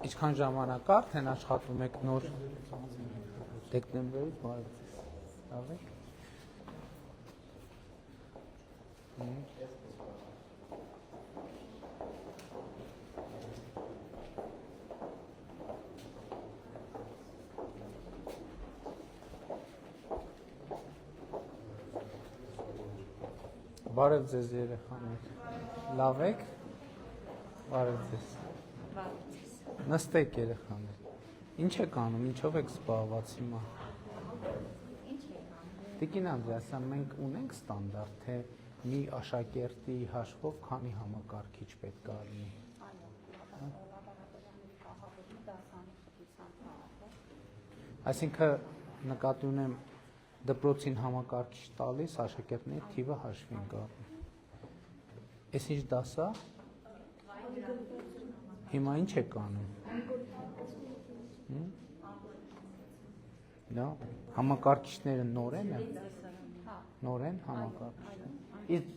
Ինչքան ժամանակ արդեն աշխատում եք նոր դեկտեմբերից բարև ձեզ։ Լավ եք։ Բարև ձեզ երեխաներ։ Լավ եք։ Բարև ձեզ։ Նստեք երեխաներ։ Ինչ եք անում, ինչով եք զբաղված հիմա։ Տիկին Անդրեասյան, մենք ունենք ստանդարտ, թե մի աշակերտի հաշվով քանի համակարգիչ պետք է լինի։ Այսինքն նկատի ունեմ դպրոցին համակարգիչ տալիս աշակերտների թիվը հաշվին կառնում։ Էս ինչ դաս է։ Հիմա ինչ եք անում։ Դա համակարգիչները նոր են։ Նոր են համակարգիչները։ Իսկ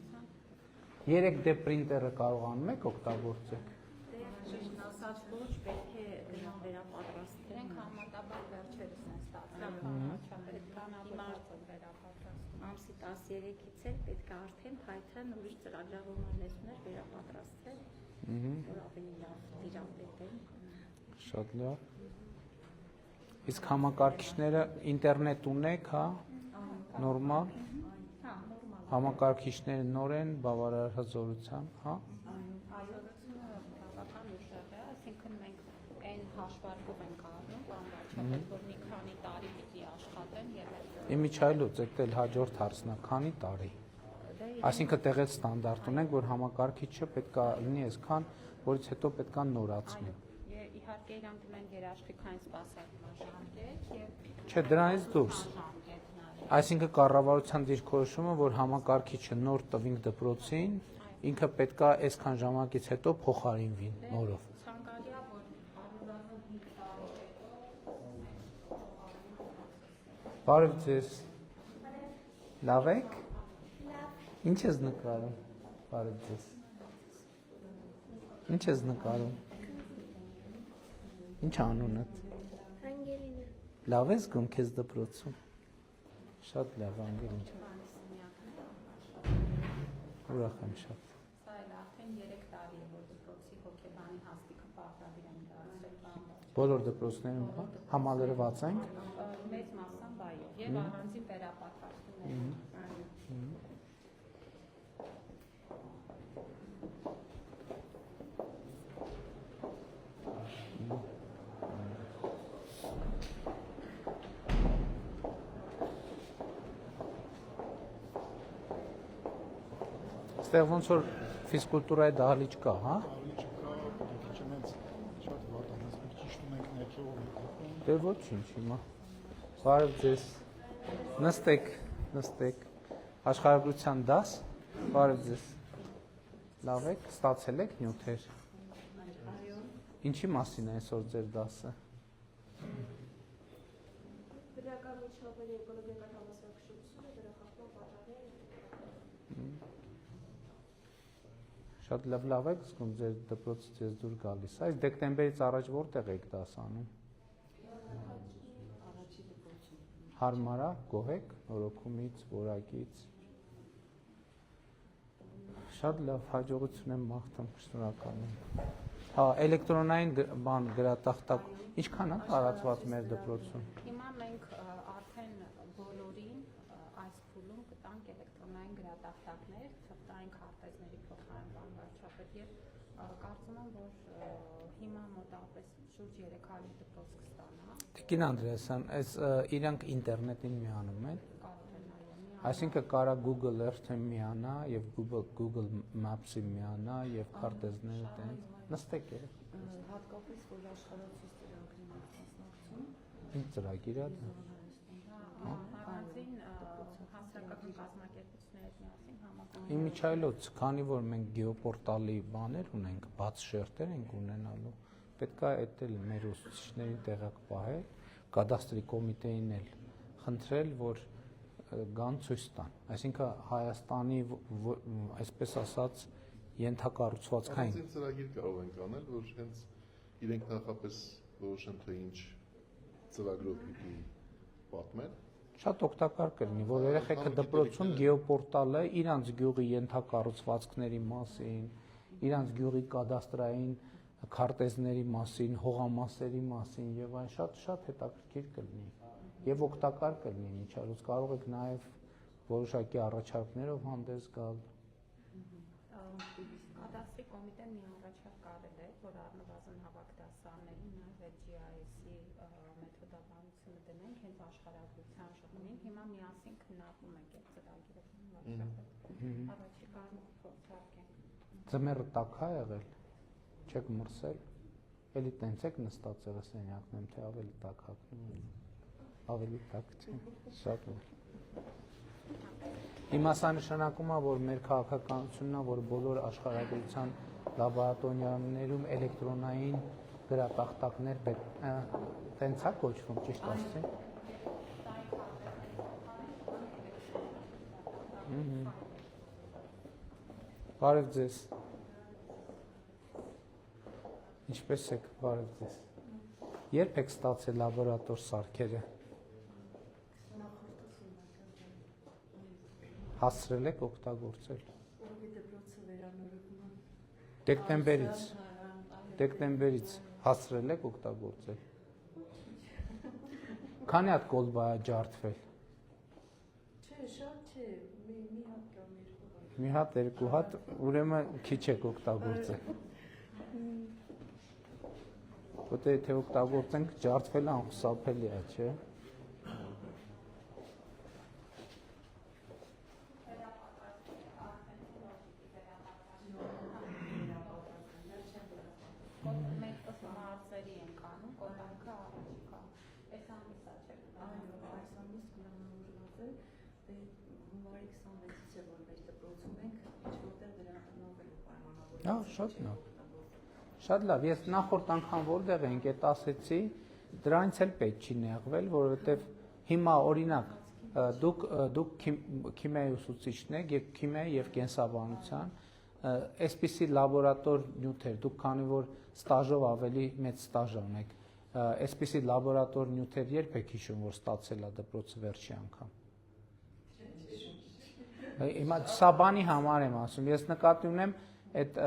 3D պրինտերը կարողանում եք օգտագործել։ Ասած ոչ պետք է դրան վերապատրաստենք, համատաբար վերջերս են ստացվում։ Ամսի 13-ից էլ պետք է արդեն Python ուրիշ ծրագրավորման լեզուներ վերապատրաստել, որ ավելի լավ տիրապետեն։ Շատ լավ։ Իսկ համակարգիչները ինտերնետ ունեք, հա։ Նորմալ։ Հա, նորմալ։ Համակարգիչները նոր են, բավարար հզորությամբ, հա։ Այսինքն մենք այն հաշվարկով ենք առնում, բանվարչապետ, որ մի քանի տարի պիտի աշխատեն եւ Իմիջայլոց եկել հաջորդ հարցնա, քանի տարի։ Այսինքն տեղել ստանդարտ ունենք, որ համակարգիչը պետք է լինի այսքան, որից հետո պետք է նորացնել։ Իհարկե իրանք դիմեն երաշխիքային սպասարկման ժամկետ եւ Չէ, դրանից դուրս։ Այսինքն կառավարության դիրքորոշումը, որ համակարգիչը նոր տվինք դպրոցին, ինքը պետք է այսքան ժամանակից հետո փոխարինվի նորով։ ցանկալի է, որ Բարև ձեզ։ Լավ եք։ Ինչ ես նկարում։ Բարև ձեզ։ Ինչ ես նկարում։ Ինչ անունդ։ Անգելինա։ Լավ ես զգում քեզ դպրոցում։ Շատ լավ, Անգելինա։ Ուրախ եմ շատ։ սա էլ արդեն 3 տարի է, որ դպրոցի հոգեբանի հաստիքը պարտադիր են դարձել։ Բոլոր դպրոցներում համալրված ենք։ Մեծ մասամբ այո, եւ առանձին վերապատրաստումներ։ Այստեղ ոնց որ ֆիզկուլտուրայի դահլիճ կա, հա։ Դահլիճը կա, քիչ մեծ շատ վատ է, մենք ճիշտ ունենք ներքևով եկել։ Դե ոչինչ հիմա։ Բարև ձեզ։ Նստեք, նստեք։ Աշխարհագրության դաս։ Բարև ձեզ։ Լավ եք, ստացել եք նյութեր։ Ինչի մասին է այսօր ձեր դասը։ Դրական միջավայրի էկոլոգիական համասարակշռությունը դրախախտող պատճառները։ Շատ լավ եք զգում ձեր դպրոցից ես դուր գալիս։ Այս դեկտեմբերից առաջ որտեղ եք դաս անում։ Հարմար է, գոհ եք նորոգումից, որակից։ Շատ լավ, հաջողություն եմ մաղթում, շնորհակալ եմ։ Հա, էլեկտրոնային բան գրատախտակ ինչքան է տարածված մեր դպրոցում։ Հիմա մենք արդեն բոլորին այս փուլում կտանք էլեկտրոնային գրատախտակներ, թղթային քարտեզների փոխարեն բանվարչապետ եւ կարծում եմ, որ հիմա մոտավորապես շուրջ 300 դպրոց կստանա։ Տիկին Անդրեասյան, այս իրանք ինտերնետին միանում են։ Այսինքն կարա Google Earth-ը միանա եւ Google Maps-ը միանա եւ քարտեզները տենց։ Նստեք երեք։ Հատկապես որ աշխարհացույց ծրագրի մասնակցում։ Ինչ ծրագիր է դա։ Առանձին հասարակական կազմակերպությունների հետ միասին համակարգ։ Իմիջայլոց, քանի որ մենք գեոպորտալի բաներ ունենք, բաց շերտեր ենք ունենալու, պետք է այդ էլ մեր ուսուցիչներին տեղակ պահել, կադաստրի կոմիտեին էլ խնդրել, որ գան ցույց տան։ Այսինքն Հայաստանի այսպես ասած ենթակառուցվածքային ծրագիր կարող ենք անել, որ հենց իրենք նախապես որոշեն թե ինչ ծրագրով պիտի պատմեն։ Շատ օգտակար կլինի, որ երեխեքը դպրոցում գեոպորտալը իրանց գյուղի ենթակառուցվածքների մասին, իրանց գյուղի կադաստրային քարտեզների մասին, հողամասերի մասին եւ այն շատ հետաքրքիր կլինի եւ օգտակար կլինի միջազգ կարող եք նաեւ որոշակի առաջարկներով հանդես գալ։ Կադաստրի կոմիտեն մի առաջարկ արել է, որ առնվազն հավաք դասարաններին նաև GIS-ի մեթոդաբանությունը դնենք, հենց աշխարհագրության շփումին։ Հիմա միասին քննարկում ենք այդ ծրագիրը։ Առաջիկան փորձարկենք։ Ձմեռը տաք է եղել, չեք մրսել, էլի տենց եք նստած եղել սենյակներում, թե ավելի տաք հագնում եք, ավելի տաք չէ, շատ ուր։ Հիմա սա նշանակում է, որ մեր քաղաքականությունն է, որ բոլոր աշխարհագրության լաբորատորիաներում էլեկտրոնային գրատախտակներ տենց է կոչվում, ճիշտ ասեմ։ Բարև ձեզ։ Ինչպես եք, բարև ձեզ։ Երբ եք ստացել լաբորատոր սարքերը։ Հասցրել եք օգտագործել։ Դեկտեմբերից հասցրել եք օգտագործել։ Քանի հատ կոլբա է ջարդվել։ Չէ, շատ չէ, մի հատ կամ երկու հատ։ Մի հատ, երկու հատ, ուրեմն քիչ եք օգտագործել։ Որտե եթե օգտագործենք ջարդվելը անխուսափելի է, չէ՞։ Շատ լավ, ես նախորդ անգամ որտեղ ենք այդ ասեցի, դրանից էլ պետք չի նեղվել, որովհետև հիմա օրինակ դուք քիմիայի ուսուցիչն եք եւ քիմիայի եւ կենսաբանության, այսպիսի լաբորատոր նյութեր, դուք քանի որ ստաժով ավելի մեծ ստաժ ունեք, այսպիսի լաբորատոր նյութեր երբ եք հիշում, որ ստացել է դպրոցը վերջի անգամ։ Հիմա սա բանի համար եմ ասում, ես նկատի ունեմ այդ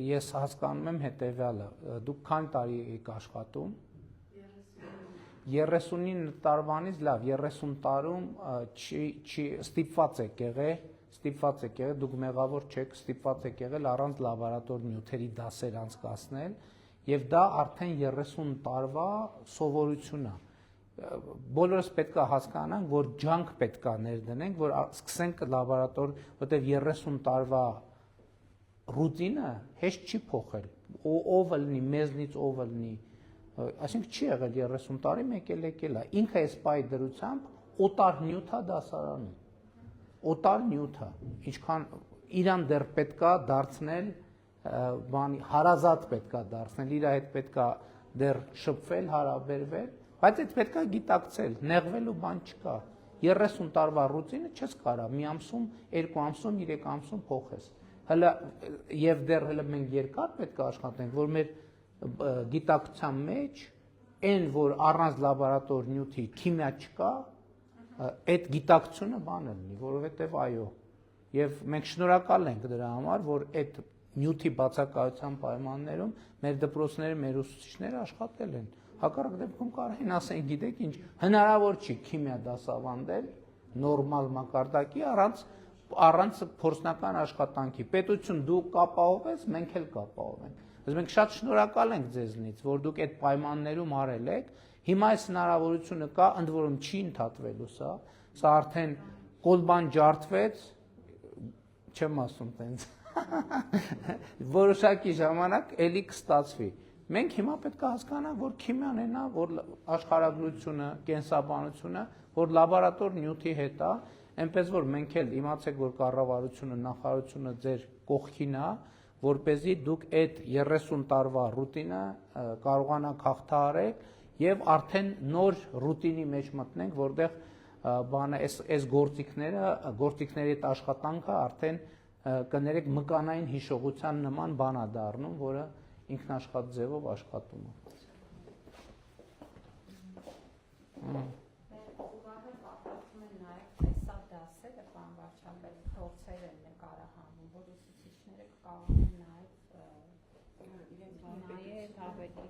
ես հասկանում եմ հետևյալը, դուք քանի տարի եք աշխատում 39 տարվանից լավ 30 տարում ստիպված եք եղել, դուք մեղավոր չեք, ստիպված եք եղել առանց լաբորատոր նյութերի դասեր անցկացնել եւ դա արդեն 30 տարվա սովորություն է։ Բոլորս պետք է հասկանանք, որ ջանք պետք է ներդնենք, որ սկսենք լաբորատոր, որտեղ 30 տարվա ռուտինը հեշտ չի փոխել, ով լինի, մեզնից ով լինի, այսինքն չի եղել 30 տարի մեկ եկել է, ինքը այս պայի դրությամբ օտար նյութ է դասարանում, օտար նյութ է, ինչքան իրան դեռ պետք է դարձնել, հարազատ պետք է դարձնել, իր հետ պետք է դեռ շփվել, հարաբերվել, բայց այդ պետք է գիտակցել, նեղվելու բան չկա, 30 տարվա ռուտինը չես կարա, մի ամսում, 2 ամսում, 3 ամսում փոխես։ Հələ եւ դեռ հələ մենք երկար պետք է աշխատենք, որ մեր գիտակցության մեջ այն որ առանց լաբորատոր նյութի քիմիա չկա, այդ գիտակցությունը բանը լինի, որովհետեւ այո, եւ մենք շնորհակալ ենք դրա համար, որ այդ նյութի բացակայության պայմաններում մեր դպրոցները, մեր ուսուցիչները աշխատել են։ Հակառակ դեպքում կարող են ասեն, գիտեք ինչ, հնարավոր չի քիմիա դասավանդել նորմալ մակարդակի առանց փորձնական աշխատանքի։ Պետություն դու կապահովես, մենք էլ կապահովենք։ Բայց մենք շատ շնորհակալ ենք ձեզնից, որ դուք այդ պայմաններում արել եք։ Հիմա այս հնարավորությունը կա, ընդ որում չի ընդհատվելու սա։ Սա արդեն կոլբան ջարդվեց, չեմ ասում տենց։ Որոշակի ժամանակ էլի կստացվի։ Մենք հիմա պետք է հասկանանք, որ քիմիան այնա, որ աշխարհագրությունը, կենսաբանությունը, որ լաբորատոր նյութի հետ է, այնպես որ մենք էլ իմացեք, որ կառավարությունը, նախարարությունը ձեր կողքին է, որպեսզի դուք այդ 30 տարվա ռուտինը կարողանաք հաղթահարել եւ արդեն նոր ռուտինի մեջ մտնենք, որտեղ բանը այս գործիքների այդ աշխատանքը արդեն կներեք մկանային հիշողության նման բան է դառնում, որը ինքնաշխատ ձևով աշխատում է։ Ուղղակի պատրաստում են նաև տեսա դասերը, բան վարչապետ փորձեր են նկարահանում, որ ուսուցիչները կկարողանան նաև ավելի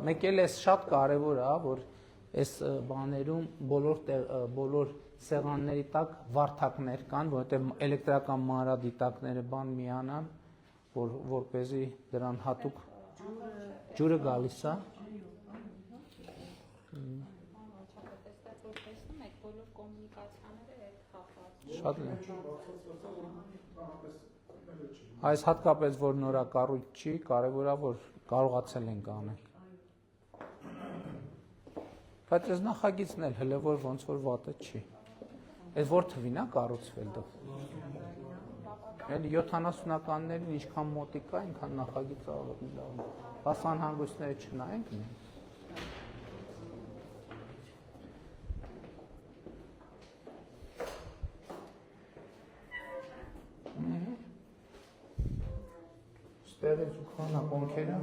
մեկ էլ էս շատ կարևոր է, որ այս բաներում բոլոր սեղանների տակ վարդակներ կան, որովհետև էլեկտրական մանրադիտակները բան միանան, որպեսզի դրան հատուկ ջուրը գալիս է։ վարչապետստեղ որ տեսնում եք, բոլոր կոմունիկացիաները այդ խախված։ Շատ լավ։ Այս հատկապես որ նորակառույց չի, կարևոր է որ կարողացել ենք անել։ Բայց այս նախագիծն էլ հələ որ ոնց որ վատը չի։ Այս որ թվին է կառուցվել դա։ Էլ 70-ականներին ինչքան մոտիկ է, այնքան նախագիծը ավելի լավ է։ Բաց անհանգույցները չնայենք մենք։ Ստեղից ու քանա կոնքերը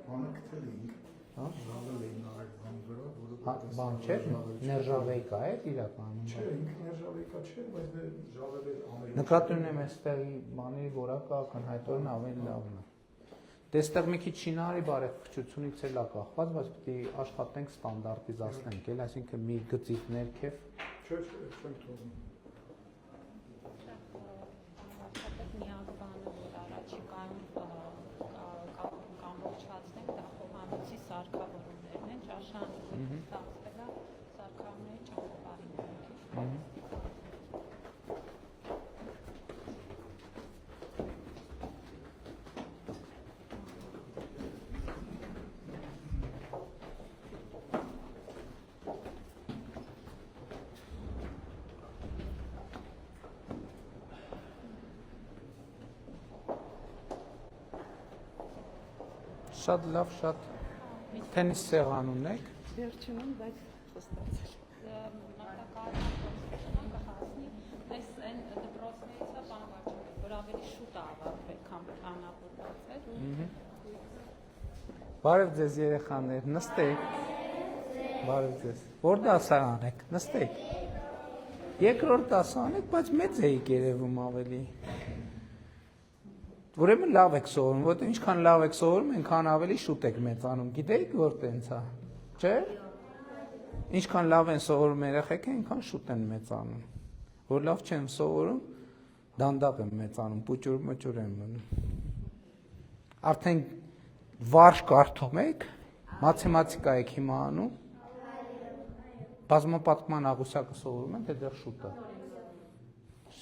Բանը գտել էինք, ժավել էին արել բանի վրա, որը բան չէ, ներժավեյկա է իրականում։ չէ, ինքը ներժավեյկա չէ, բայց դե ժավել էր ամեն Նկատի ունեմ այստեղի բանի որակը ակնհայտորեն ավելի լավն է։ Դե այստեղ մի քիչ շինարարի բարեփոխությունից էլ է կախված, բայց պետք է աշխատենք ստանդարտիզացնենք, էլ այսինքն մի գծիկ ներքև Չէ, չեմ թողնում։ Վարչապետ միակ բանը, որ առաջիկայում կամորջացնենք, դա խոհանոցի սարքավորումներն են, ճաշան ստացվել է սարքավորումների ճանապարհին։ շատ լավ, շատ թենիս սեղան ունեք։ Վերջինում, բայց խոստացել։ Մարտակարարման կհասնի, այս այն դպրոցներից է բան վարչապետ, որ ավելի շուտ է ավարտվել, քան պլանավորված էր ու Բարև ձեզ երեխաներ, նստեք։ Բարև ձեզ։ Որ դասարան եք, նստեք։ Երկրորդ դասարան եք, բայց մեծ եք երևում ավելի։ Ուրեմն լավ եք սովորում, որտեղ ինչքան լավ եք սովորում, այնքան ավելի շուտ եք մեծանում։ Գիտեիք որ տենց է, չէ՞։ Ինչքան լավ են սովորում երեխեքը, այնքան շուտ են մեծանում։ Որ լավ չեն սովորում, դանդաղ են մեծանում, պուճուր-մճուր են մնում։ Արդեն վարժ կարդում եք, մաթեմատիկա եք հիմա անում, բազմապատկման աղյուսակը սովորում են, թե դեռ շուտ է։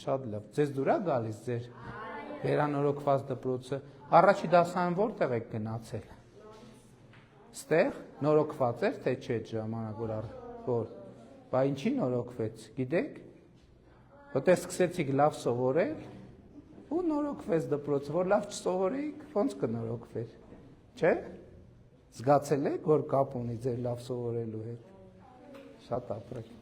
Շատ լավ։ Ձեզ դուր է գալիս ձեր վերանորոգված դպրոցը։ Առաջի դասարան որտեղ եք գնացել։ Ստեղ նորոգված էր, թե չէ ժամանակ որ բա ինչի նորոգվեց, գիտեք։ Որտեղ սկսեցիք լավ սովորել ու նորոգվեց դպրոցը, որ լավ չսովորեիք, ոնց կնորոգվեր։ Չէ՞։ Զգացել եք, որ կապ ունի ձեր լավ սովորելու հետ։ Շատ ապրեք։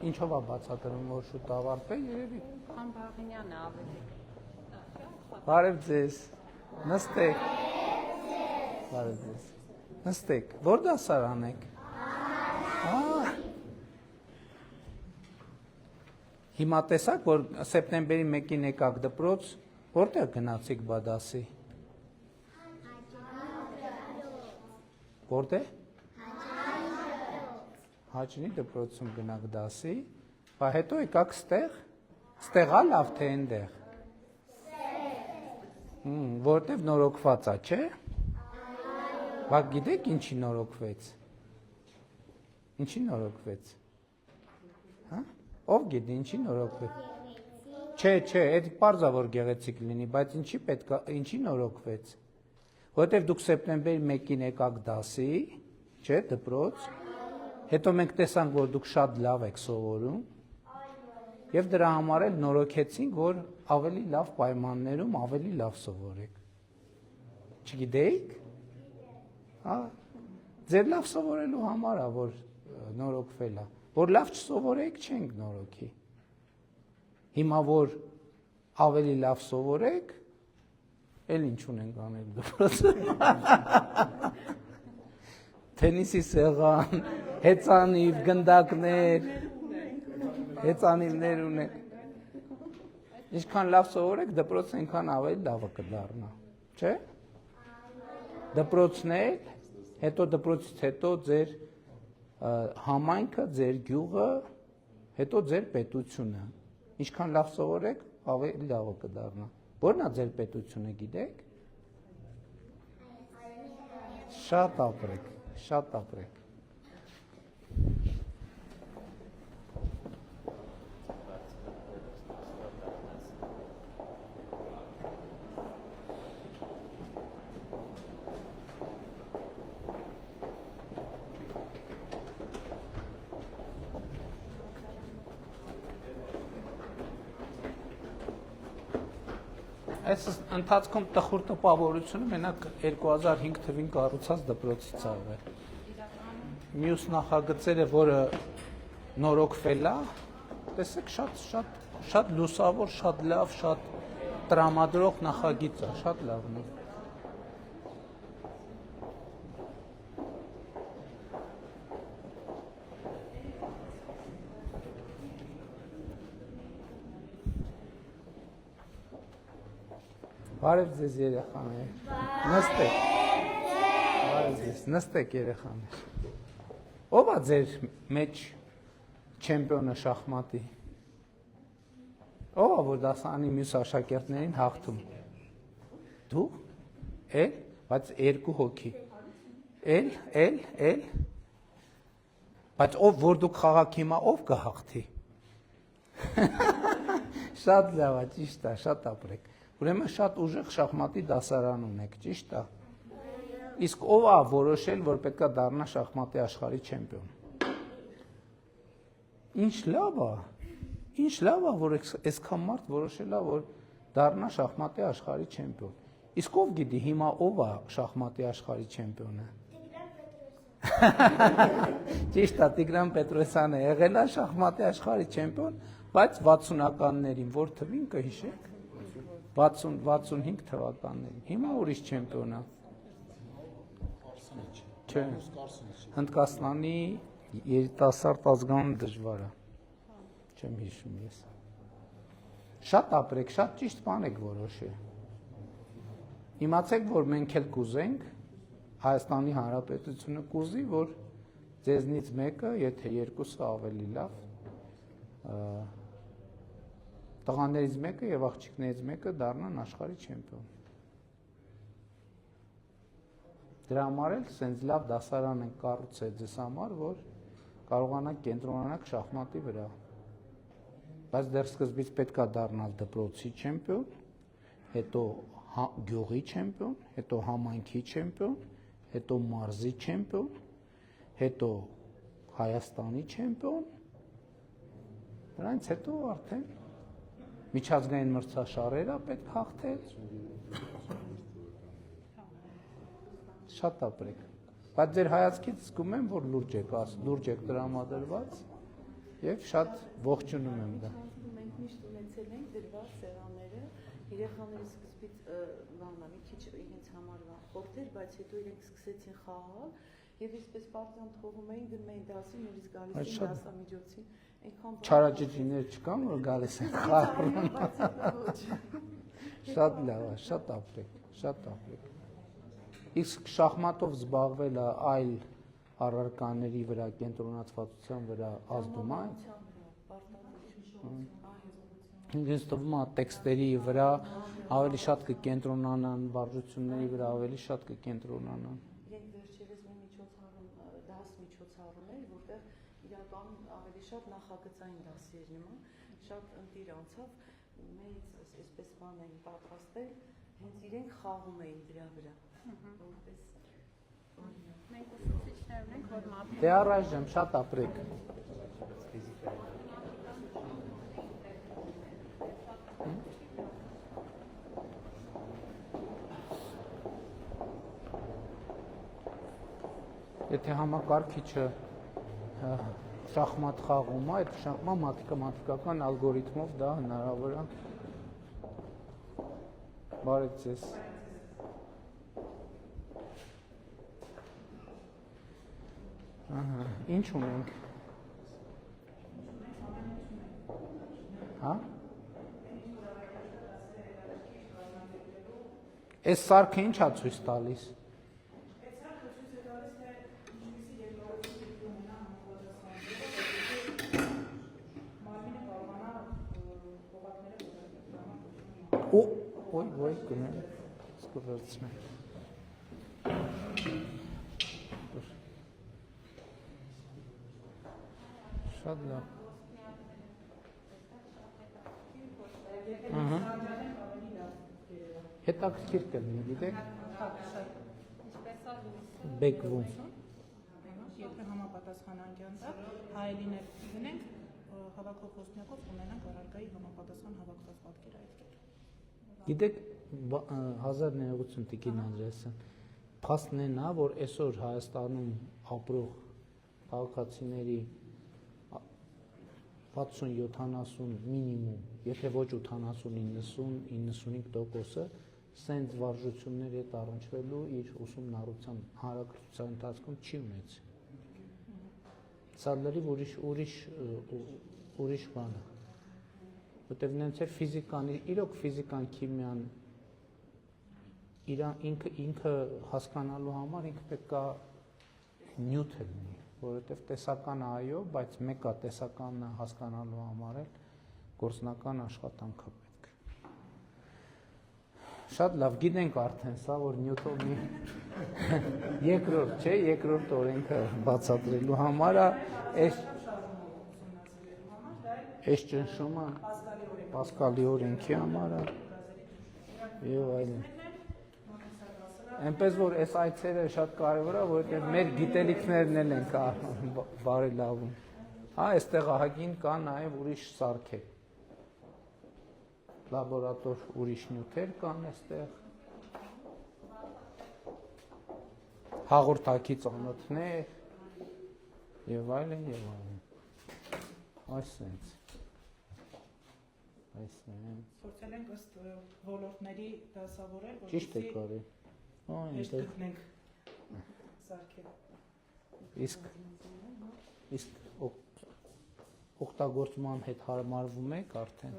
Ինչով է բացատրում, որ շուտ ավարտվի, երևի։ Քան Բաղինյանը ավելի։ Բարև ձեզ։ Նստեք։ Բարև ձեզ։ Նստեք։ Որ դասարան եք։ Հիմա տեսակ, որ սեպտեմբերի 1-ին եկաք դպրոց, որտեղ գնացիք բադասի։ Որտեղ։ Հաճնի դպրոցում գնաք դասի, բա հետո եկաք ստեղ, ստեղա լավ թե այնտեղ։ Որտև նորոգված է, չէ։ Բա գիտեք ինչի նորոգվեց։ Ինչի նորոգվեց։ Հա։ Ով գիտի ինչի նորոգվեց։ Չէ, այդ պարզա որ գեղեցիկ լինի, բայց ինչի նորոգվեց։ Որտև դուք սեպտեմբերի 1-ին եկաք դասի, չէ, դպրոց։ Հետո մենք տեսանք, որ դուք շատ լավ եք սովորում եւ դրա համար էլ նորոգեցինք, որ ավելի լավ պայմաններում ավելի լավ սովորեք։ Չգիտեիք։ Հա։ Ձեր լավ սովորելու համար է, որ նորոգվել է։ Որ լավ չսովորեք, չենք նորոգի։ Հիմա որ ավելի լավ սովորեք, էլ ինչ ունենք անել դպրոցը։ Թենիսի սեղան, հեծանիվ, գնդակներ, հեծանիվներ ունենք։ Ինչքան լավ սովորեք, դպրոցը այնքան ավելի լավը կդառնա, չէ՞։ Դպրոցն է, հետո դպրոցից հետո ձեր համայնքը, ձեր գյուղը, հետո ձեր պետությունը։ Ինչքան լավ սովորեք, ավելի լավը կդառնա։ Որն է ձեր պետությունը, գիտեք։ Շատ ապրեք, շատ ապրեք։ Այս ընթացքում տխուր տպավորությունը մենակ 2005 թվին կառուցած դպրոցից աղվել։ Մյուս նախագծերը, որը նորոգվել է, տեսեք շատ լուսավոր, շատ լավ, շատ տրամադրող նախագիծ է, շատ լավն է։ Բարև ձեզ երեխաներ, նստեք, բարև ձեզ, նստեք երեխաներ, ով է ձեր մեջ չեմպիոնը շախմատի, ով է որ դասարանի մյուս աշակերտներին հաղթում, դու, էլ, բայց երկու հոգի, էլ, բայց ով որ դուք խաղաք հիմա ով կհաղթի, շատ լավ է, ճիշտ է, շատ ապրեք, ուրեմն շատ ուժեղ շախմատի դասարան ունեք, ճիշտ է։ Իսկ ով է որոշել, որ պետքա դառնա շախմատի աշխարհի չեմպիոն։ Ինչ լավ է, որ այսքան մարդ որոշել է, որ դառնա շախմատի աշխարհի չեմպիոն։ Իսկ ով գիտի հիմա ով է շախմատի աշխարհի չեմպիոնը։ Ճիշտ է, Տիգրան Պետրոսյանը եղել է շախմատի աշխարհի չեմպիոն, բայց 60-ականներին որ թվին կհիշեք։ 60-65 թվականներին, հիմա ուրիշ չեմպիոն է։ Չէ, Հնդկաստանի երիտասարդ ազգանուն դժվար է, չեմ հիշում ես։ Շատ ապրեք, շատ ճիշտ բան եք որոշել։ Իմացեք, որ մենք էլ կուզենք, Հայաստանի Հանրապետությունը կուզի, որ ձեզնից մեկը, եթե երկուսը ավելի լավ, տղաներից մեկը եւ աղջիկներից մեկը դառնան աշխարհի չեմպիոն։ Դրա համար էլ սենց լավ դասարան են կառուցել ձեզ համար, որ կարողանաք կենտրոնանալ շախմատի վրա։ Բայց դեռ սկզբից պետք է դառնալ դպրոցի չեմպիոն, հետո գյուղի չեմպիոն, հետո համայնքի չեմպիոն, հետո մարզի չեմպիոն, հետո Հայաստանի չեմպիոն։ Դրանից հետո արդեն միջազգային մրցաշարերը պետք հաղթել։ Շատ ապրեք։ Բայց ձեր հայացքից զգում եմ, որ լուրջ եք տրամադրված եւ շատ ողջունում եմ դա։ Մենք միշտ ունեցել ենք դրված սեղանները, երեխաները սկզբից բանա մի քիչ իրենց համար խորտեր, բայց հետո իրենք սկսեցին խաղալ եւ այսպես պարտան թողում էին գնում էին դասին, նորից գալիս էին դասամիջոցին։ Չարաճճիներ չկան, որ գալիս են խաղում։ Շատ լավ է, շատ ապրեք, շատ ապրեք։ Իսկ շախմատով զբաղվելը այլ առարկաների վրա, կենտրոնացվածության վրա ազդում է։ Ինձ թվում է տեքստերի վրա ավելի շատ կկենտրոնանան, վարժությունների վրա ավելի շատ կկենտրոնանան։ Իրենք վերջերս մի դաս միջոցառում էր, որտեղ իրականում ավելի շատ նախագծային դասեր նման, շատ ընտիր անցավ, մեծ այսպես բան էին պատրաստել, հենց իրենք խաղում էին դրա վրա։ Մենք ուսուցիչներ ունենք, որ մատի Դե առայժմ շատ ապրեք։ եթե համակարգիչը շախմատ խաղում է, այդ մաթեմատիկական ալգորիթմով դա հնարավոր է։ Բարև ձեզ։ Ահա, ինչ ունենք։ Հա։ Այս սարքը ի՞նչ է ցույց տալիս։ Ոյ, գնա։ Սկսեցնեմ։ Շատ լավ։ Ահա։ Հետաքրքիր կլինի, գիտեք։ Բեկվում։ Եթե համապատասխանանկյան դա հայելին է գնենք հավաքող խոսնակով ունենանք առարկայի համապատասխան հավաքված պատկեր այդ կերպ։ Գիտեք 1980 տիկին Անդրեասյան փաստն է նա, որ այսօր Հայաստանում ապրող քաղաքացիների 60-70 մինիմում, եթե ոչ 80-90-95%-ը սենց վարժությունների հետ առնչվելու իր ուսումնառության հանրակրթության ընթացքում չի ունեցել։ Սա լրիվ ուրիշ բան է։ Որտեւ նենց է ֆիզիկան, իրոք ֆիզիկան, քիմիան ինքը հասկանալու համար ինքը պետք է նյութ լինի, որովհետեւ տեսական այո, բայց մեկը տեսականն հասկանալու համար էլ գործնական աշխատանք է պետք։ Շատ լավ, գիտենք արդեն սա, որ Նյուտոնի երկրորդ, չէ, երկրորդ օրենքը բացատրելու համար է, այս ճնշումը Պասկալի օրենքի համար է եւ այլն։ Այնպես որ այս այցերը շատ կարևոր է, որովհետեւ մեր գիտելիքներն են բարելավում։ Հա, այստեղ ահագին կա նաեւ ուրիշ սարքեր։ Լաբորատոր ուրիշ նյութեր կան այստեղ։ Հաղորդակի ծանոթներ եւ այլն եւ այլն։ Այսպես Փորձել ենք ըստ ոլորտների դասավորել, Ճիշտ է կարի։ Հեշտ գտնենք սարքերը։ Իսկ օգտագործման հետ հարմարվում եք արդեն։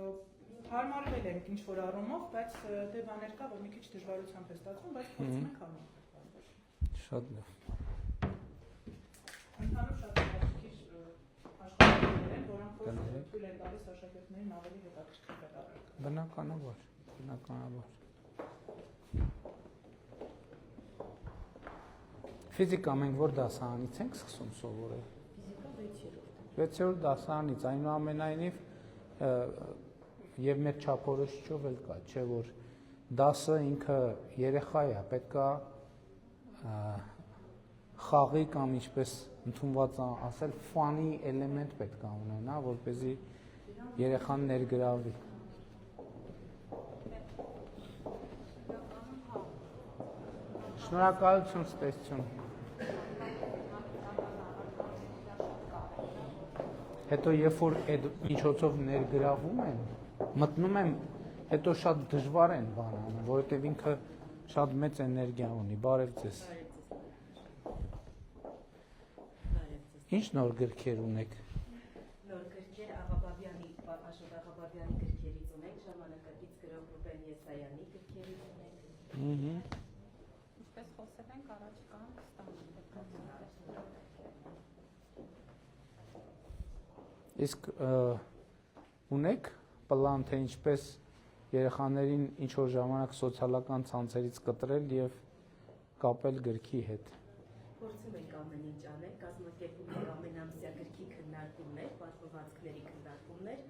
Հարմարվել ենք ինչ որ առումով, բայց դե բաներ կա, որ մի քիչ դժվարությամբ է ստացվում, բայց փորձում ենք հարմարվել։ Շատ լավ։ Ընդհանուր շատ քիչ աշխատանքներ են, որոնք թույլ են տալիս աշակերտներին ավելի հետաքրքիր կատարել։ Բնականաբար։ Ֆիզիկա մենք որ դասարանից ենք սկսում սովորել։ Ֆիզիկա 6-րդ դասարանից, այնուամենայնիվ եւ մեր չափորոշիչով էլ կա, չէ՞ որ դասը ինքը երեխա է, պետքա խաղի կամ ինչպես ընդունված ասել ֆանի էլեմենտ պետքա ունենա, որպեսզի երեխան ներգրավվի։ Շնորհակալություն, ստեսություն։ Հետո երբ որ այդ միջոցով ներգրավում են, մտնում եմ, հետո շատ դժվար են բան անում, որովհետև ինքը շատ մեծ էներգիա ունի։ Բարև ձեզ։ Ինչ նոր գրքեր ունեք։ Նոր գրքեր Աղաբաբյանի, Աշոտ Աղաբաբյանի գրքերից ունենք, ժամանակակից գրող Ռուբեն Եսայանի գրքերից ունենք։ Ինչպես խոսել ենք, առաջկան ստանում Իսկ ունեք պլան, թե ինչպես երեխաներին ինչ որ ժամանակ սոցիալական ցանցերից կտրել եւ կապել գրքի հետ։ Փորձում ենք ամեն ինչ անել, կազմակերպում ենք ամենամսյա գրքի քննարկումներ, պատմվածքների քննարկումներ,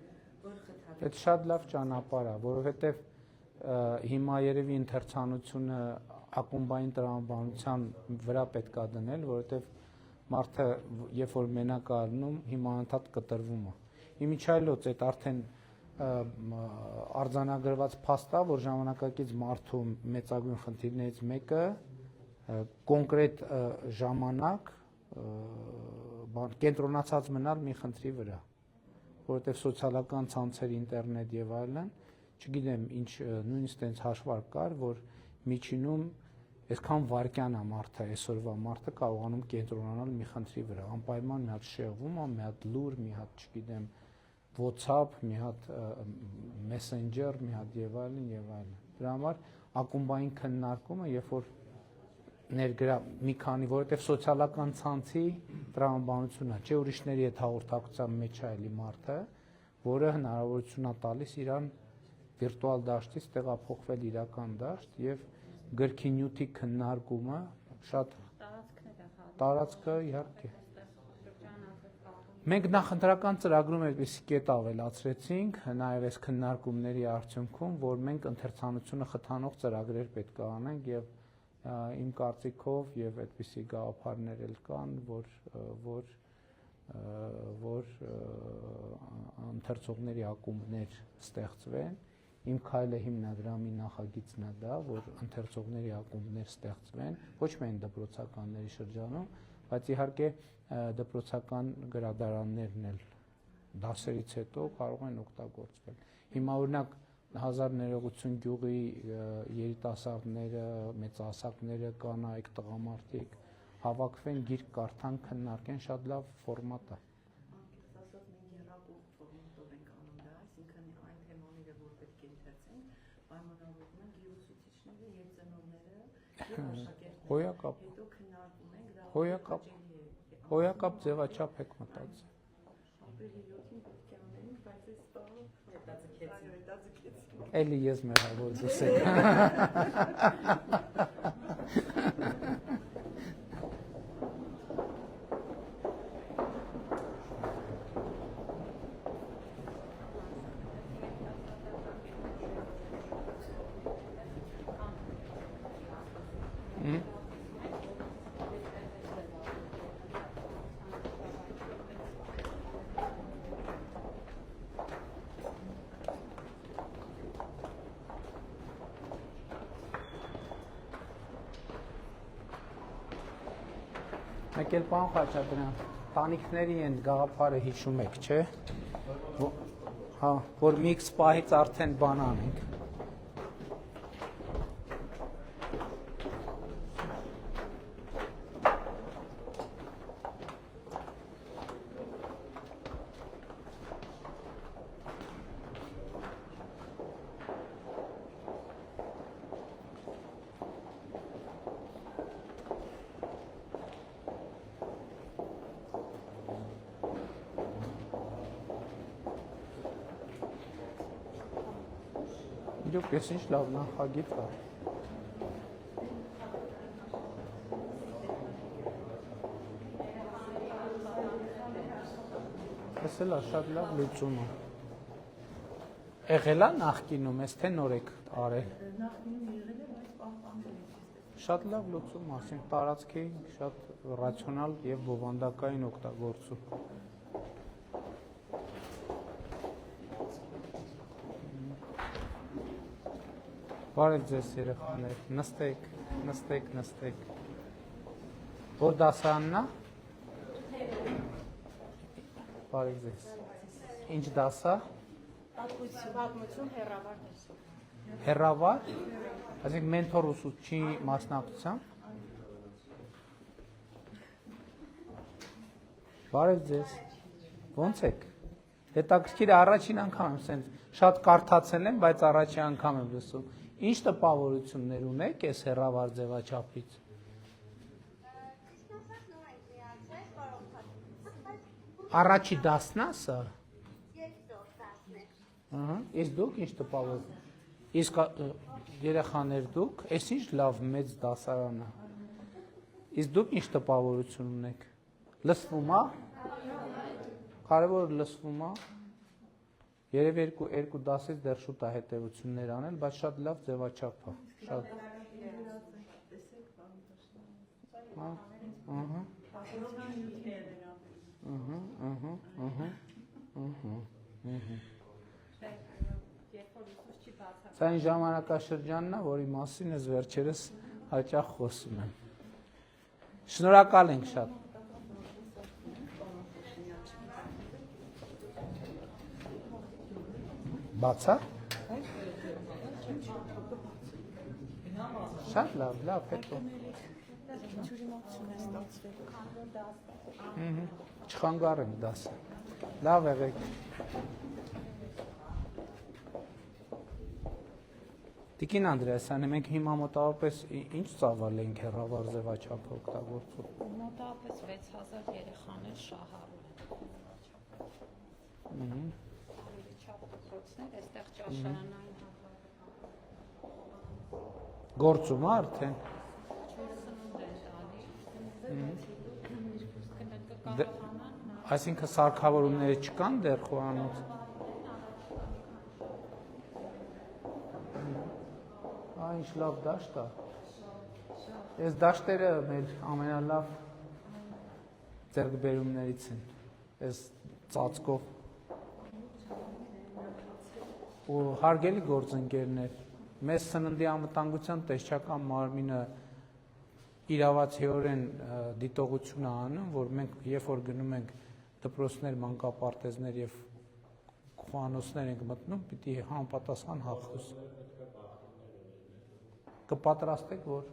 որ խթանեն։ Այդ շատ լավ ճանապարհ է, որովհետեւ հիմա երևի ընթերցանությունը ակումբային տրամաբանության վրա պետք է դնել, որովհետեւ մարդը երբ որ մենակ է առնում, հիմա անդադ կտրվում է։ Իմիջայլոց այդ արդեն արձանագրված փաստ է, որ ժամանակակից մարդու մեծագույն խնդիրներից մեկը կոնկրետ ժամանակ բան կենտրոնացած մնալ մի խնդրի վրա, որովհետև սոցիալական ցանցեր, ինտերնետ եւ այլն, չգիտեմ, ինչ նույնիսկ այնց հաշվարկ կար, որ միջինում այսքան վարկյան է մարդը, այսօրվա մարդը կարողանում կենտրոնանալ մի խնդրի վրա, անպայման մի հատ շեղվում է, մի հատ լուր, մի հատ, չգիտեմ, WhatsApp, մի հատ Messenger, մի հատ եւ այլն եւ այլն։ Դրա համար ակումբային քննարկումը, երբ որ ներգրա մի քանի, որովհետև սոցիալական ցանցի տրամաբանությունն է, չէ ուրիշների հետ հաղորդակցության մեջ է էլի մարդը, որը հնարավորություն է տալիս իրան վիրտուալ դաշտից տեղափոխվել իրական դաշտ եւ գրքի նյութի քննարկումը շատ տարածքը իհարկե։ Մենք նախընտրական ծրագրում այդպիսի կետ ավելացրեցինք, նաև այս քննարկումների արդյունքում, որ մենք ընթերցանությունը խթանող ծրագրեր պետք է անենք եւ իմ կարծիքով եւ այդպիսի գաղափարներ էլ կան, որ ընթերցողների ակումբներ ստեղծվեն։ Իմ քայլը հիմնադրամի նախագիծն է դա, որ ընթերցողների ակումբներ ստեղծվեն, ոչ միայն դպրոցականների շրջանում, բայց իհարկե դպրոցական գրադարաններն էլ դասերից հետո կարող են օգտագործվել։ Հիմա օրինակ Հազար ներողություն գյուղի երիտասարդները, մեծահասակները, կանայք, տղամարդիկ հավաքվեն, գիրք կարդան, քննարկեն, շատ լավ ֆորմատ է։ Ասած մենք երրապող ֆորմատով ենք անում դա, այսինքն այն թեմաները, որ պետք է ընթերցենք, պայմանավորվում ենք եւ ուսուցիչները, եւ ծնողները, եւ աշակերտները։ Հոյակապ։ Հետո քննարկում ենք դա։ Հոյակապ ձևաչափ եք մտածել։ Ապրիլի 7-ին պետք է անենք, բայց այս տաղը հետաձգեցին։ Էլի ես մեղավոր դուս եք։ Մեկ էլ պան Խաչատրյան, տանիքների են գաղափարը հիշում եք, չէ՞։ Հա, որ մի X պահից արդեն բան անենք։ Իրոք ես ինչ լավ նախագիծ է։ Ես էլ շատ լավ լուծում է։ Եղել է նախկինում, ես թե նոր եք արել։ Նախկինում եղել է, բայց պահպանվել է։ Շատ լավ լուծում, ասենք տարածքի շատ ռացիոնալ եւ բովանդակային օգտագործում։ Բարև ձեզ երեխաներ, նստեք։ Որ դասարանն է։ Բարև ձեզ։ Ինչ դաս է։ Պատմություն հեռավար դասով։ Հեռավար։ Այսինքն մենթոր ուսուցչի մասնակցությամբ։ Բարև ձեզ։ Ոնց եք։ Հետաքրքիր առաջին անգամ եմ սենց շատ կարդացել եմ, բայց առաջին անգամ եմ լսում։ Ինչ տպավորություններ ունեք այս հեռավար ձևաչափից։ Առաջի դասն է սա։ Ահա, իսկ դուք ինչ տպավորություն։ Իսկ երեխաներ դուք, այս ինչ լավ մեծ դասարան է։ Իսկ դուք ինչ տպավորություն ունեք։ Լսվում է։ Կարևորը լսվում է։ Երևի երկու դասից դեռ շուտ է հետևություններ անել, բայց շատ լավ ձևաչափ է։ Շատ։ Սա այն ժամանակաշրջանն է, որի մասին ես վերջերս հաճախ խոսում եմ։ Շնորհակալ ենք շատ։ Բացա։ Շատ լավ, հետո։ Չխանգարեմ դասը։ Լավ եղեք։ Տիկին Անդրեասյանը, մենք հիմա մոտավորապես ինչ ծավալ ենք հեռավար ձևաչափ օգտագործում։ Մոտավորապես 6000 երեխան է շահառու են։ Չափ դպրոցներ, այստեղ ճաշարանային Գործում է արդեն։ Այսինքն սարքավորումները չկան դեռ խոհանոց։ Ինչ լավ դաշտ է։ Այս դաշտերը մեր ամենալավ ձեռքբերումներից են։ Այս ծածկով։ Ու հարգելի գործընկերներ, մեզ սննդի անվտանգության տեսչական մարմինը իրավացիորեն դիտողություն է անում, որ մենք երբ որ գնում ենք դպրոցներ, մանկապարտեզներ եւ խոհանոցներ ենք մտնում, պիտի համապատասխան հաղթուս կպատրաստեք, որ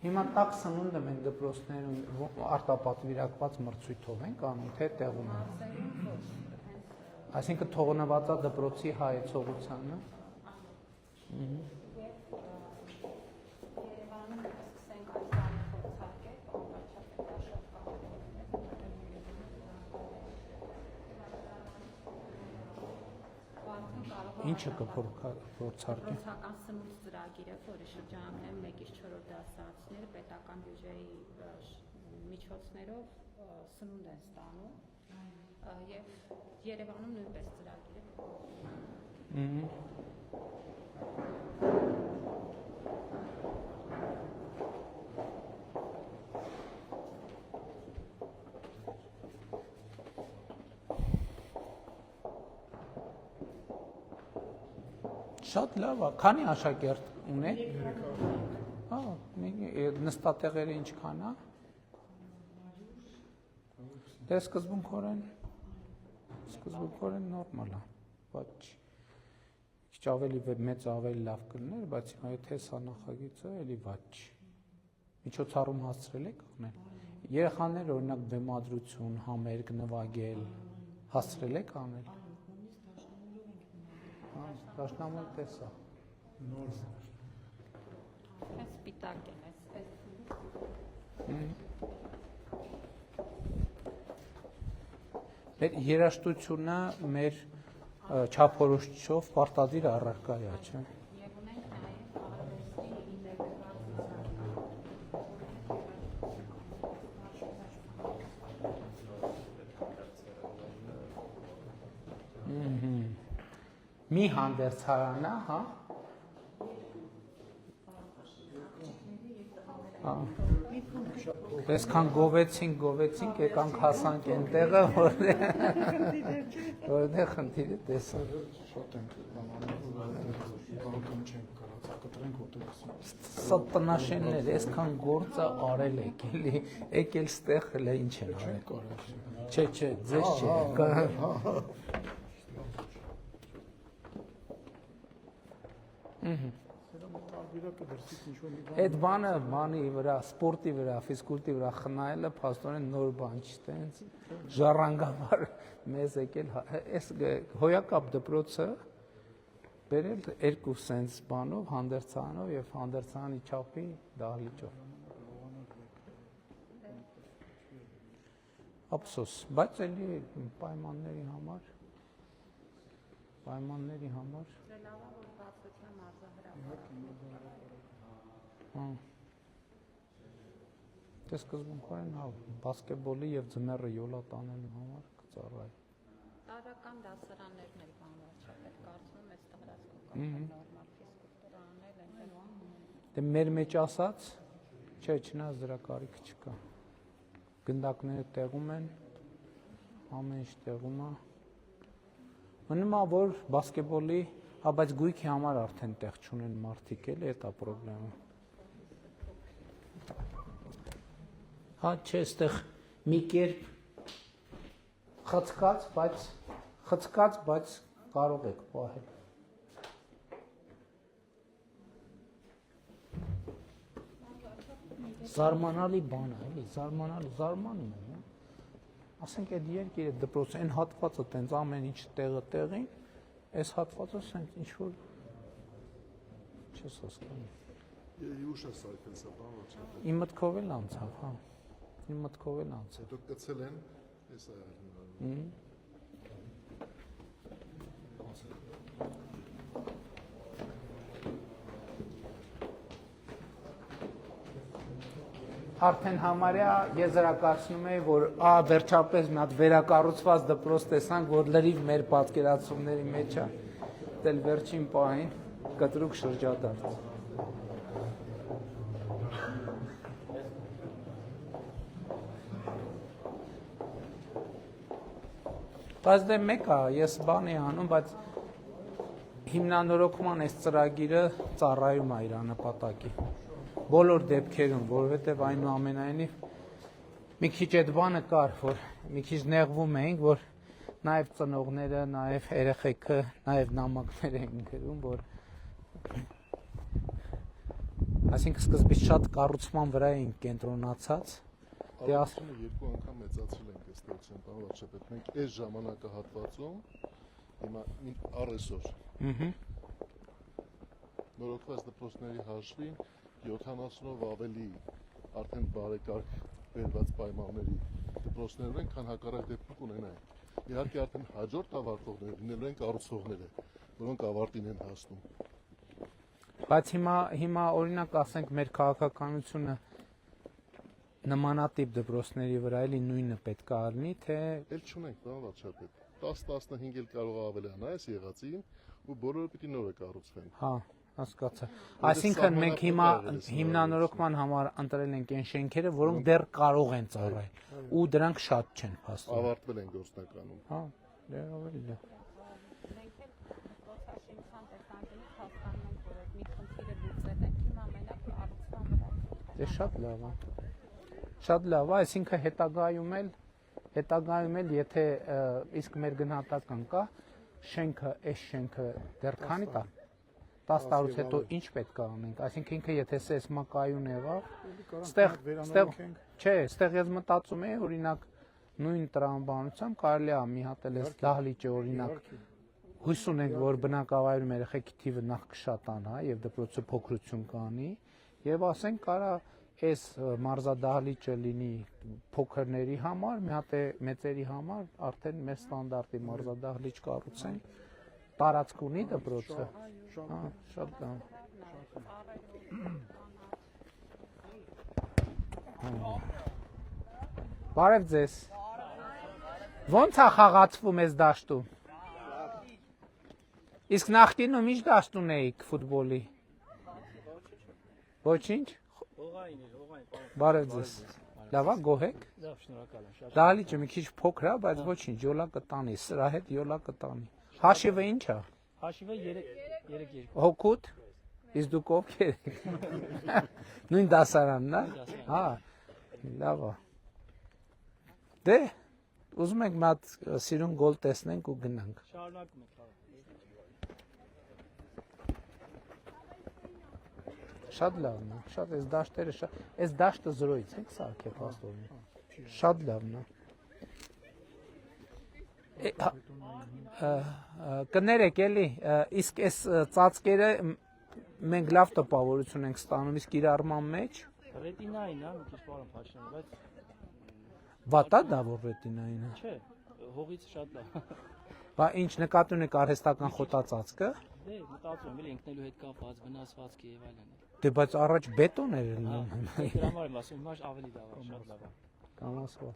հիմա տակ սնունդը մենք դպրոցներում արտապատվիրակված մրցույթով ենք անում, թե տեղում ենք։ Այսինքն թողնված է դպրոցի հայեցողությանը։ Ինչը կփորձարկի։ Դպրոցական սնունդ ծրագիրը, որի շրջանում են 1-ից 4-րդ դասարանցիները պետական բյուջեի միջոցներով սնունդ են ստանում եւ Երևանում նույնպես ծրագիրը։ Շատ լավ է, քանի աշակերտ ունեք։ Հա, նստատեղերը ինչքան է։ Դե սկզբունքորեն նորմալ է, բայց քիչ ավելի մեծ ավելի լավ կլներ, բայց հիմա եթե սա նախագիծը էլի ված չի։ Միջոցառում հասցրել եք անել։ Երեխաներ օրինակ բեմադրություն, համերգ նվագել, հասցրել եք անել։ Դաշնամուր տեսա։ Այս սպիտակ են, այս Մեր երաժշտությունը մեր չափորոշիչով պարտադիր առարկա է, չէ՞։ Եվ ունենք նաև արվեստի ինտեգրացիա։ Մի հանդերձարանա, հա։ Այսքան գովեցինք, եկանք հասանք այնտեղը, որտեղ խնդիրը տեսա։ Շատ ենք բավական չենք կարած կտրենք որտեղ։ Սա տնաշեններ, այսքան գործը արել եք, էլի, եկել ստեղ հələ ինչ են արել։ Չէ, ձեզ չէ։ Այդ բանի վրա, սպորտի վրա, ֆիզկուլտի վրա խնայելը փաստորեն նոր բան չի, տենց ժառանգաբար մեզ եկել, այս հոյակապ դպրոցը բերել երկու սենց բանով, հանդերձանով եւ հանդերձանի չափի դահլիճով։ Ափսոս, բայց էլի պայմանների համար Դե սկզբունքորեն հա բասկետբոլի եւ ձմեռը յոլա տանելու համար կծառայի։ Տարական դասարաններն էլ բանվարչապետ կարծում եմ այս տարածքում կարող նորմալ ֆիզկուլտուրանել են։ Դե մեր մեջ ասած, չէ, չնայած դրա կարիքը չկա։ Գնդակները տեղում են, ամեն ինչ տեղում է։ Մնում է որ բասկետբոլի, հա բայց գույքի համար արդեն տեղ չունեն մարդիկ էլ, դա պրոբլեմը։ Հա, չէ, այստեղ մի կերպ խցկած, բայց կարող եք պահել։ Զարմանալի բան է, էլի, զարմանում եմ։ Ասենք այդ երկիրը դպրոց այն հատվածը տենց ամեն ինչ տեղը տեղին, այս հատվածը ասենք ինչ որ չես հասկանում։ Ուշ է սարքել սա բան, ոչ է։ Իմ մտքով էլ անցավ, հա։ Իմ մտքով էլ անցավ։ Հետո կցել են, էս է եղել։ Արդեն համարյա եզրակացնում էի, որ վերջապես մի հատ վերակառուցված դպրոց տեսանք, որ լրիվ մեր պատկերացումների մեջ է, դել վերջին պահին կտրուկ շրջադարձ։ Բայց դե մեկ է, ես բան էի անում, բայց հիմնանորոգման այս ծրագիրը ծառայում է իր նպատակի։ Բոլոր դեպքերում, որովհետև այնուամենայնիվ մի քիչ այդ բանը կար, որ մի քիչ նեղվում էինք, որ նաև ծնողները, նաև երեխեքը, նաև նամակներ էին գրում, որ այսինքն սկզբից շատ կառուցման վրա էին կենտրոնացած։ Արդյունքը երկու անգամ մեծացրել ենք ըստ էության, պարոն վարչապետ, մենք այս ժամանակահատվածում հիմա առեսօր նորոգված դպրոցների հաշվին 70-ով ավելի արդեն բարեկարգ բերված պայմանների դպրոցներ ունեն, քան հակառակ դեպքում կունենային։ Իհարկե արդեն հաջորդ ավարտողները լինելու են կառուցողները, որոնք ավարտին են հասնում։ Բայց հիմա օրինակ ասենք մեր քաղաքականությունը նմանատիպ դպրոցների վրա էլի նույնը պետք է առնի, թե Էլ չունենք, պարոն վարչապետ, 10-15 էլ կարող է ավելանա այս եղածին ու բոլորը պիտի նորը կառուցվեն։ հա, հասկացա։ Այսինքն մենք հիմա հիմնանորոգման համար ընտրել ենք այն շենքերը, որոնք դեռ կարող են ծառայել, ու դրանք շատ չեն փաստում։ Ավարտվել են գործնականում։ Հա, դե ավելի լավ։ Մենք էլ դպրոցաշինության տեսանկյունից հասկանում ենք, որ այդ մի խնդիրը լուծել ենք, հիմա մենակ առողջության վրա։ Դե շատ լավ է։ Շատ լավ է, այսինքն հետագայում էլ եթե իսկ մեր գնահատական կա, շենքը, այս շենքը դեռ քանի տա 10 տարուց հետո ինչ պետք է անենք, այսինքն ինքը եթե սեյսմակայուն եղավ, ստեղ ես մտածում եմ, օրինակ նույն տրամաբանությամբ կարելի է մի հատ էլ էս դահլիճը օրինակ հույս ունենք, որ բնակավայրում երեխեքի թիվը նախ կշատանա եւ դպրոցը փոքրություն կանի եւ ասենք կարա այս մարզադահլիճը լինի փոքրների համար, մի հատ է մեծերի համար արդեն մեր ստանդարտի մարզադահլիճ կառուցենք, տարածք ունի դպրոցը։ Հա, շատ լավ։ Բարև ձեզ։ Ոնց է խաղացվում այս դաշտում։ Իսկ նախկինում ինչ դաշտ ունեիք ֆուտբոլի։ Ոչինչ։ Բարև ձեզ։ Լավ է, գոհ եք։ Լավ, շնորհակալ եմ, շատ։ Դահլիճը մի քիչ փոքր է, բայց ոչինչ, յոլա կտանի, սրա հետ յոլա կտանի։ Հաշիվը ինչ է։ Հաշիվը 3-2։ Հոգուտ։ Իսկ դուք ովքեր եք։ Նույն դասարանն է։ Հա։ Լավ է։ Դե, ուզում ենք մի հատ սիրուն գոլ տեսնենք ու գնանք։ Շարունակում ենք։ Շատ լավն է, շատ այս դաշտերը շատ, այս դաշտը զրոյից եք սարքել փաստորեն։ Շատ լավն է։ Կներեք էլի, իսկ այս ծածկերը մենք լավ տպավորություն ենք ստանում, իսկ իրարման մեջ Ռետինային է, մի քիչ բառը փաշնան, բայց վատա դա որ ռետինային է։ չէ, հողից շատ լավ։ Բա ինչ նկատի ունեք արհեստական խոտածածկը։ Դե մտածում եմ, ինքնելու հետ կապված վնասվածքի եւ այլն։ Դե բայց առաջ բետոն էր լինում։ Դրա համար եմ ասում, հիմա ավելի լավ է, շատ լավ է։ Կամ ասવા։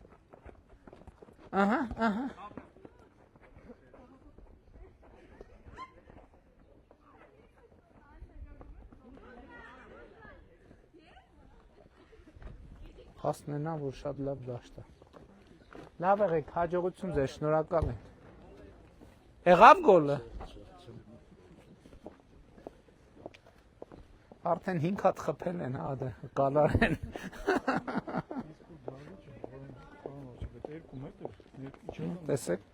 Ահա, ահա։ Հասնենա, որ շատ լավ դաշտ է։ Լավ եղեք, հաջողություն ձեզ, շնորհակալ եմ։ Եղավ գոլը։ Արդեն 5 հատ խփել են, հա, դա կալար են։ Ակում է դե։ Տեսեք,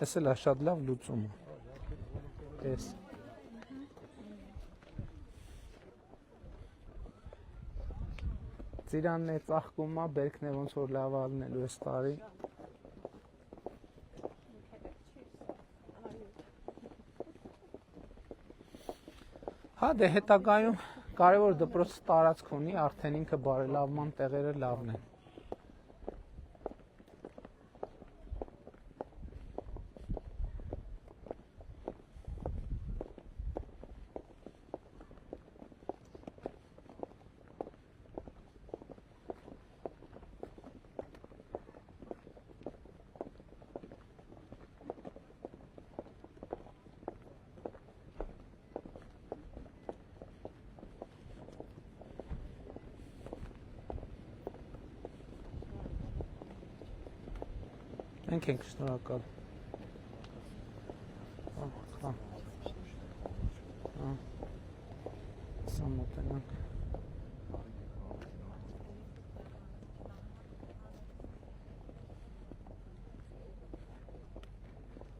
էս էլ է շատ լավ լուծումը։ Տես։ Ծիրանն է ծաղկում է, բերքն է ոնց որ լավ ալնելու այս տարի։ Հա դե հետագայում կարևոր դպրոցը տարածք ունի, արդեն ինքը բարելավման տեղերը լավն են։ Մենք ենք շնորհակալ։ Սա մոտենանք։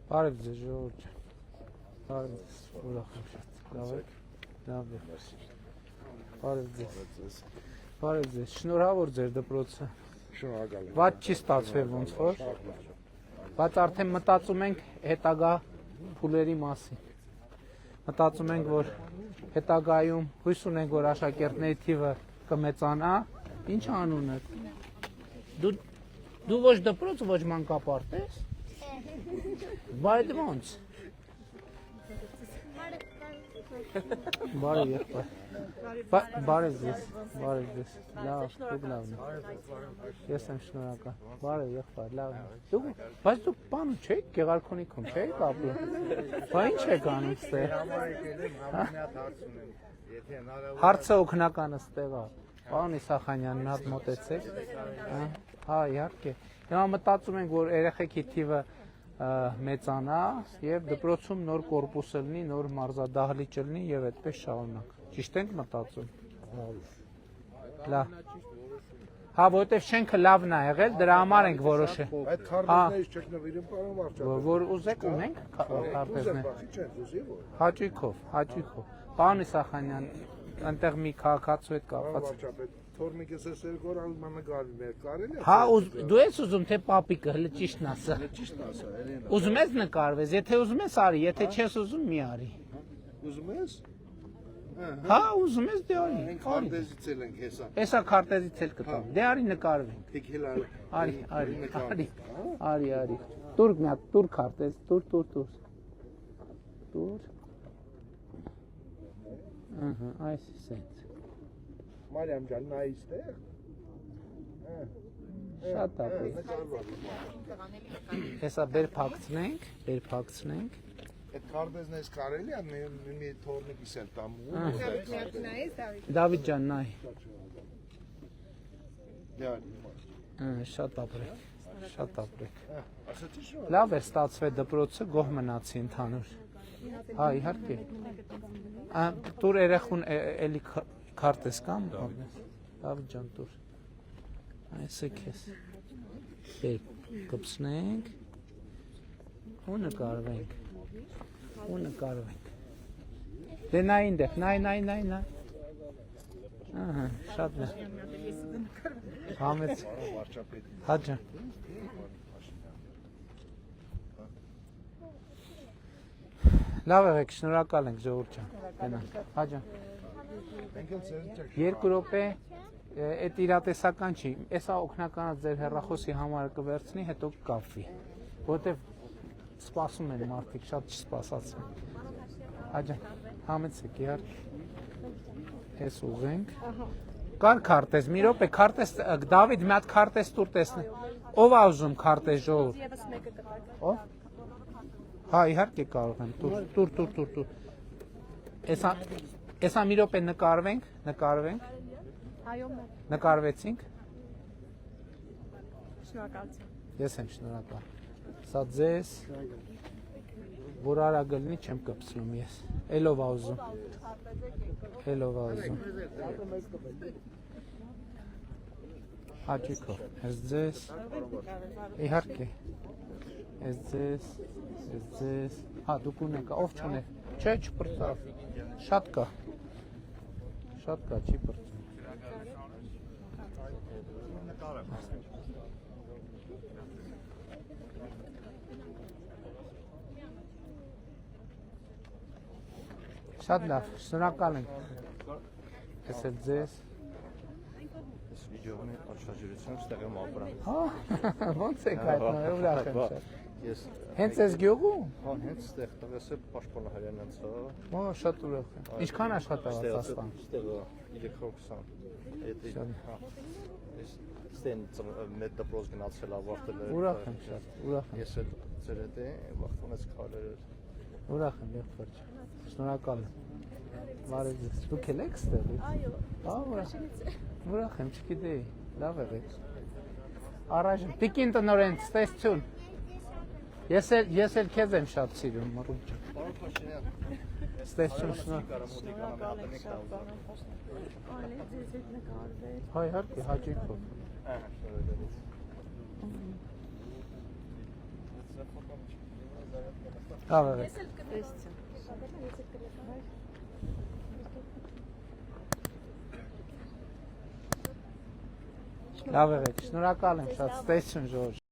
Բարև ձեզ ժողովուրդ։ Բարև ձեզ, ուրախ եմ շատ։ Լավ եք։ Լավ եք։ Բարև ձեզ։ Բարև ձեզ։ Շնորհավոր ձեր դպրոցը։ Շնորհակալ եմ։ Ված չի ստացվել ոնց որ։ Բայց արդեն մտածում ենք հետագա փուլերի մասին։ Մտածում ենք, որ հետագայում հույս ունենք, որ աշակերտների թիվը կմեծանա։ Ինչ անունը։ Դու ոչ դպրոց, ոչ մանկապարտ ես։ Բայց ոնց։ Բարև եղբայր։ Բարև ձեզ, բարև ձեզ։ Լավ, դուք լավն եք։ Ես եմ շնորհակալ։ Բարև եղբայր, լավն եք։ Բայց դուք բանը չեք, Գեղարքունիքում չեք ապրում։ Բա ինչ եք անում ստեղ։ Հարցը օգնականը ստեղ է։ Պարոն Իսախանյան, մի հատ մոտեցեք։ Հա, իհարկե։ Հիմա մտածում ենք, որ երեխեքի թիվը մեծանա եւ դպրոցում նոր կորպուս լինի, նոր մարզադահլիճ լինի եւ այդպես շարունակ։ Ճիշտ ենք մտածում։ Լավ։ Հա, որովհետեւ շենքը լավն է եղել, դրա համար ենք որոշել։ Այդ քարտեզներից չեք նվիրում, պարոն վարչապետ։ Որ ուզեք ունենք քարտեզներ։ Հաճույքով։ Պարոն Իսախանյան, այնտեղ մի քաղաքացու հետ կապված։ Վարչապետ, թորմիկս էս երկու օր նկարվի մեր կարելի է։ Հա, դու ես ուզում թե պապիկը, հələ ճիշտն ասա։ Ճիշտ ասա, Էլենա։ Ուզում ես նկարվես, եթե ուզում ես արի, եթե չես ուզում մի արի։ Ուզում ես։ Հա, ուզում ես դե արի։ Մենք քարտեզից էլ ենք հեսա։ Էսա քարտեզից էլ կտամ։ Դե արի նկարվենք։ Թեքել Արի։ Տուր մի հատ, տուր քարտեզ, տուր։ Ահա, այս սենց։ Մարիամ ջան, նայ այստեղ։ Շատ ապրես։ Հեսա բեր փակցնենք։ Այդ քարտեզներից կարելի է մի թորմիկս էլ տամ։ Դավիթ ջան, նայ։ Դե Շատ ապրեք։ ասացի շո։ Լավ էր ստացվել դպրոցը, գոհ մնացի ընդհանուր։ Հա, իհարկե։ Տուր երեխուն էլի քարտեզ կամ Դավիթ ջան, տուր։ Այսը քեզ։ Կպցնենք ու նկարվենք։ Դե նայ ինտեղ, նայ։ Ահա, շատ լավ։ Համեց։ Հա ջան։ Լավ եղեք, շնորհակալ ենք ժողովուրդ ջան։ Գնանք։ Հա ջան։ Երկու րոպե այդ իրատեսական չի։ Էսա օգնականը ձեր հեռախոսի համարը կվերցնի, հետո կկապվի։ Որտեվ սպասում են մարդիկ, շատ չսպասացին։ Հա ջան, համեցեք իհարկե։ Էս ուղենք։ Կար քարտեզ, մի րոպե, քարտեզ, Դավիթ, մի հատ քարտեզ տուր տեսնի։ Ով ա ուզում քարտեզ ժողովուրդ։ Եվս մեկը կտակ։ Ո՞վ։ Հա, իհարկե կարող եմ, տուր։ Էսա մի րոպե նկարվենք։ Այո, մե։ Նկարվեցինք։ Շնորհակալություն։ Ես եմ շնորհակալ։ Սա ձեզ, որ արագ լինի, չեմ կպցնում ես։ Էլով ա ուզում։ Հաճիկով։ Ես ձեզ։ Իհարկե։ Ես ձեզ։ Հա, դուք ունեք, ով չունե։ Չէ, չպրծավ։ Շատ կա, չի պրծում։ Շատ լավ, շնորհակալ ենք։ Ես էլ ձեզ։ Վիդեոն է աչաջրություն ստեղ եմ ապրան։ Հա, ոնց եք հայտնվել, ուրախ եմ շատ։ Ես Հենց այս գյուղում։ հա հենց ստեղ տղես է պաշտպանահարյանից հա։ Ո, շատ ուրախ եմ։ Ինչքան աշխատավարձ ասան։ Ստեղ 320։ Էդի հա։ Ես ստեն մեծ դպրոց գնացել ավարտել եմ։ Ուրախ եմ շատ, ուրախ եմ։ Ես էլ ձեր հետ եմ վախտանից քալեր։ Ուրախ եմ, եղբայր։ Շնորհակալ եմ։ Բարև ձեզ։ Դուք եք ստեղից։ Այո։ Հա, ուրախ եմ, չգիտեի։ Լավ եղեք։ Առայժմ Տիկին տնօրեն, ստեսություն։ Ես էլ քեզ եմ շատ սիրում, մռունչ։ Պարոն Փաշինյան, Ստեսություն շնորհ։ Շնորհակալ եմ շատ, պարոն Փաշինյան։ Այլ ձեզ հետ նկարվել։ Հա, իհարկե, հաճիկով։ ահա, շնորհակալություն։ Լավ եղեք։ Տեսություն։ Լավ եղեք, շնորհակալ եմ շատ, ստեսություն Ժորժ։